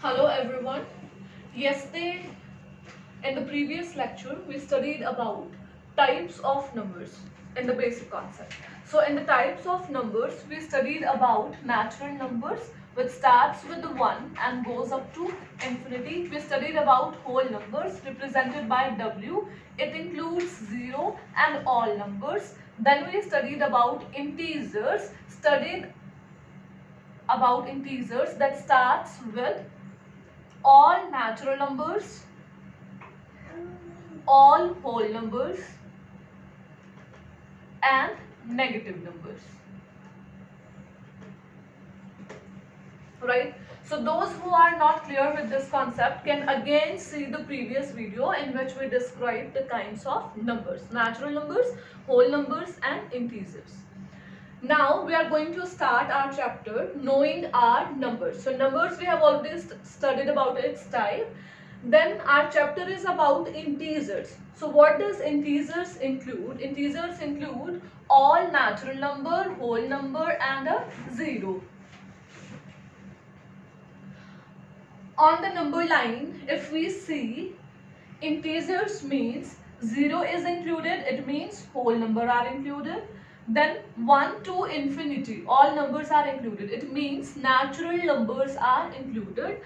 Hello everyone. Yesterday in the previous lecture we studied about types of numbers in the basic concept. So in the types of numbers we studied about natural numbers which starts with the 1 and goes up to infinity. We studied about whole numbers represented by W. It includes 0 and all numbers. Then we studied about integers, that starts with all natural numbers, all whole numbers and negative numbers. Right? So those who are not clear with this concept can again see the previous video in which we described the kinds of numbers, natural numbers, whole numbers and integers. Now we are going to start our chapter knowing our numbers. So numbers we have already studied about its type. Then our chapter is about integers. So what does integers include? Integers include all natural number, whole number and a zero. On the number line, if we see integers means 0 is included, it means whole number are included. Then 1 to infinity, all numbers are included, it means natural numbers are included.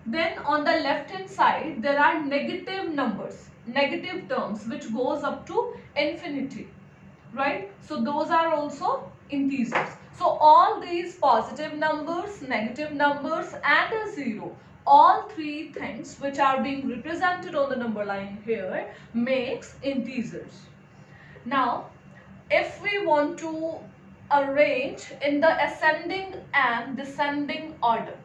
Then on the left hand side there are negative numbers, negative terms which goes up to infinity, right? So those are also integers. So all these positive numbers, negative numbers and a zero, all three things which are being represented on the number line here makes integers. Now if we want to arrange in the ascending and descending order,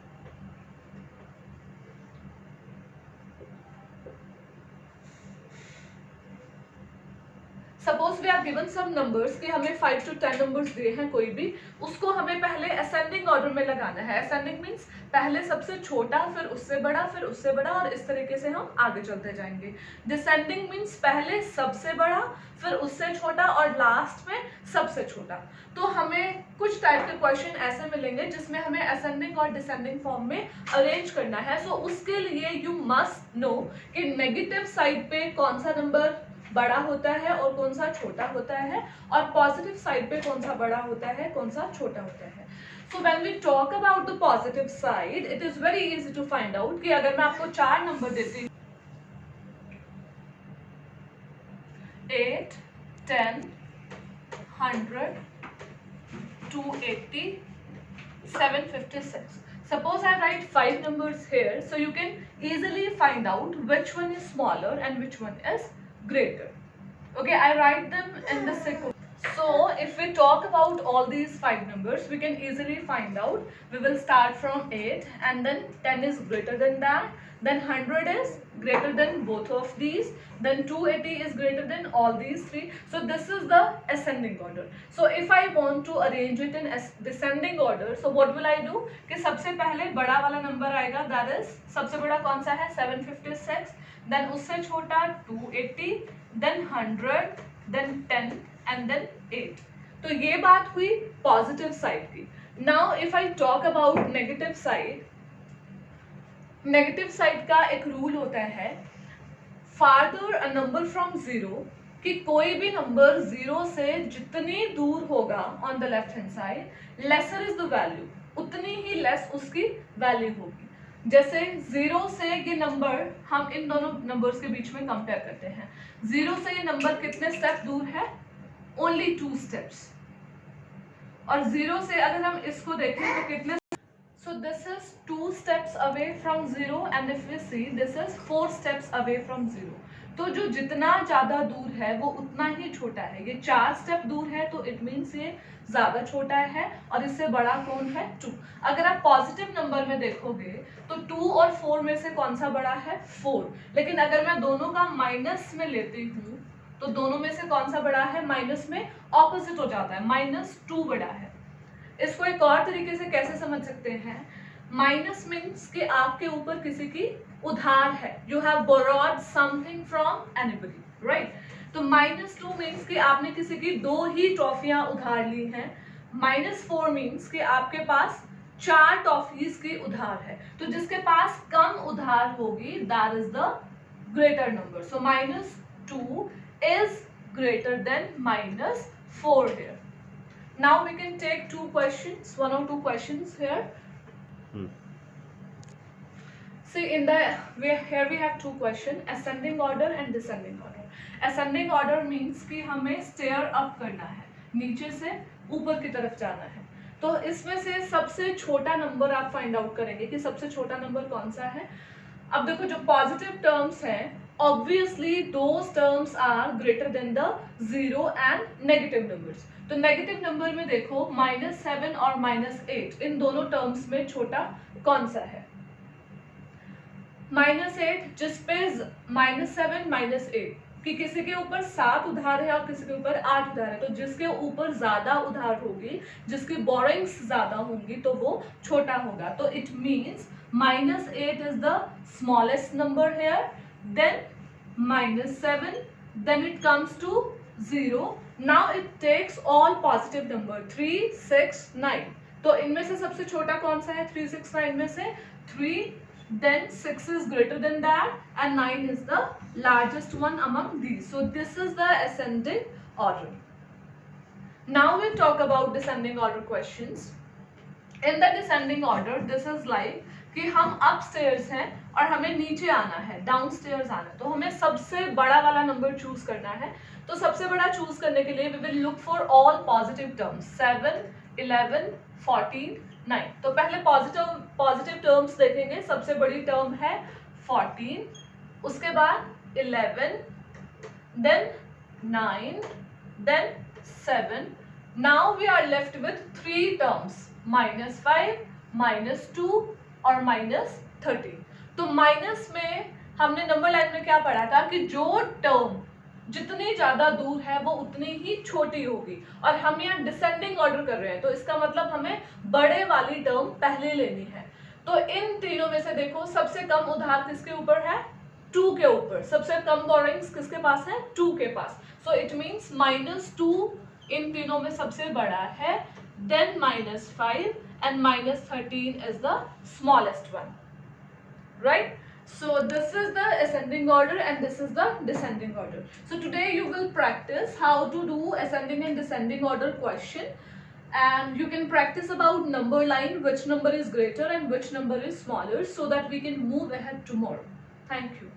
suppose we are given some numbers कि हमें 5 to 10 numbers दिए हैं कोई भी, उसको हमें पहले ascending order में लगाना है. असेंडिंग मींस पहले सबसे छोटा, फिर उससे बड़ा, फिर उससे बड़ा, और इस तरीके से हम आगे चलते जाएंगे. डिसेंडिंग मींस पहले सबसे बड़ा, फिर उससे छोटा और लास्ट में सबसे छोटा. तो हमें कुछ टाइप के क्वेश्चन ऐसे मिलेंगे जिसमें हमें असेंडिंग और डिसेंडिंग फॉर्म में अरेंज करना है. सो उसके लिए यू मस्ट नो कि नेगेटिव साइड पे कौन सा नंबर बड़ा होता है और कौन सा छोटा होता है, और पॉजिटिव साइड पे कौन सा बड़ा होता है, कौन सा छोटा होता है. So when we talk about the positive side, it is very easy to find out कि अगर मैं आपको 4 नंबर देती हूँ, 8, 10, 100, 280, 756. Suppose I write 5 numbers here, so you can easily find out which one is smaller and which one is greater. Okay, I write them in the sequence. So if we talk about all these 5 numbers, we can easily find out. We will start from 8 and then 10 is greater than that, then 100 is greater than both of these, then 280 is greater than all these three. So this is the ascending order. So if I want to arrange it in descending order, so what will I do कि सबसे पहले बड़ा वाला number आएगा, that is सबसे बड़ा कौन सा है 756, then उससे छोटा 280, then 100, then 10 and then 8. तो ये बात हुई पॉजिटिव साइड की. Now if I talk about negative side, negative side का एक रूल होता है farther a number from zero, कि कोई भी नंबर जीरो से जितनी दूर होगा on the left hand side, lesser is the value, उतनी ही लेस उसकी वैल्यू होगी. जैसे 0 से ये नंबर, हम इन दोनों नंबर्स के बीच में कंपेयर करते हैं. 0 से ये नंबर कितने स्टेप दूर है? Only 2 steps. और 0 से अगर हम इसको देखें तो कितने, so this is 2 steps away from 0 and if we see this is 4 steps away from 0. तो जो जितना ज़्यादा दूर है वो उतना ही छोटा है. ये 4 स्टेप दूर है तो इट मीन्स ये ज़्यादा छोटा है, और इससे बड़ा कौन है 2. अगर आप पॉजिटिव नंबर में देखोगे तो 2 और 4 में से कौन सा बड़ा है 4. लेकिन अगर मैं दोनों का माइनस में लेती हूँ तो दोनों में से कौन सा बड़ा है, माइनस में ऑपोजिट हो जाता है, -2 बड़ा है. इसको एक और तरीके से कैसे समझ सकते हैं, माइनस मीन्स कि आपके ऊपर किसी की उधार है, you have borrowed something from anybody, right. तो -2 मीन्स कि आपने किसी की 2 ही ट्रॉफियां उधार ली हैं. -4 मीन्स कि आपके पास 4 टॉफीज की उधार है, तो जिसके पास कम उधार होगी that is the greater number. So -2 is greater than -4 here. Now we can take two questions, one or two questions here. See, here we have two questions, ascending order and descending order. Ascending order means कि हमें stair up करना है, नीचे से ऊपर की तरफ जाना है. तो इसमें से सबसे छोटा नंबर आप फाइंड आउट करेंगे कि सबसे छोटा नंबर कौन सा है. अब देखो जो पॉजिटिव टर्म्स हैं, obviously those terms are greater than the 0 and negative numbers. तो नेगेटिव नंबर में देखो -7 और -8, इन दोनों टर्म्स में छोटा कौन सा है. -8 जिसपे -7 -8 कि किसी के ऊपर 7 उधार है और किसी के ऊपर 8 उधार है, तो जिसके ऊपर ज्यादा उधार होगी, जिसकी बोरोइंग्स ज्यादा होंगी, तो वो छोटा होगा. तो it means -8 is the smallest number here, then -7, then it comes to 0. Now it takes all positive number 3, 6, 9. तो इनमें से सबसे छोटा कौन सा है 3, 6, 9 में से 3, then 6 is greater than that and 9 is the largest one among these. So this is the ascending order. Now we talk about descending order questions. In the descending order this is like कि हम upstairs हैं और हमें नीचे आना है, downstairs आना है, तो हमें सबसे बड़ा वाला नंबर चूज करना है. तो सबसे बड़ा चूज करने के लिए we will look for all positive terms 7, 11, 14, 9. तो पहले पॉजिटिव टर्म्स देखेंगे. सबसे बड़ी टर्म है 14, उसके बाद 11, then 9, then 7. Now we are left with 3 terms, -5, -2 और -13. तो माइनस में हमने नंबर लाइन में क्या पढ़ा था कि जो टर्म जितनी ज्यादा दूर है वो उतनी ही छोटी होगी, और हम यहाँ डिसेंडिंग ऑर्डर कर रहे हैं, तो इसका मतलब हमें बड़े वाली टर्म पहले लेनी है. तो इन तीनों में से देखो सबसे कम उधार किसके ऊपर है 2 के ऊपर, सबसे कम बोरोइंग्स किसके पास है 2 के पास. सो इट मीन्स -2 इन तीनों में सबसे बड़ा है, then -5 and -13 is the smallest one, right? So this is the ascending order and this is the descending order. So today you will practice how to do ascending and descending order question, and you can practice about number line, which number is greater and which number is smaller, so that we can move ahead tomorrow. Thank you.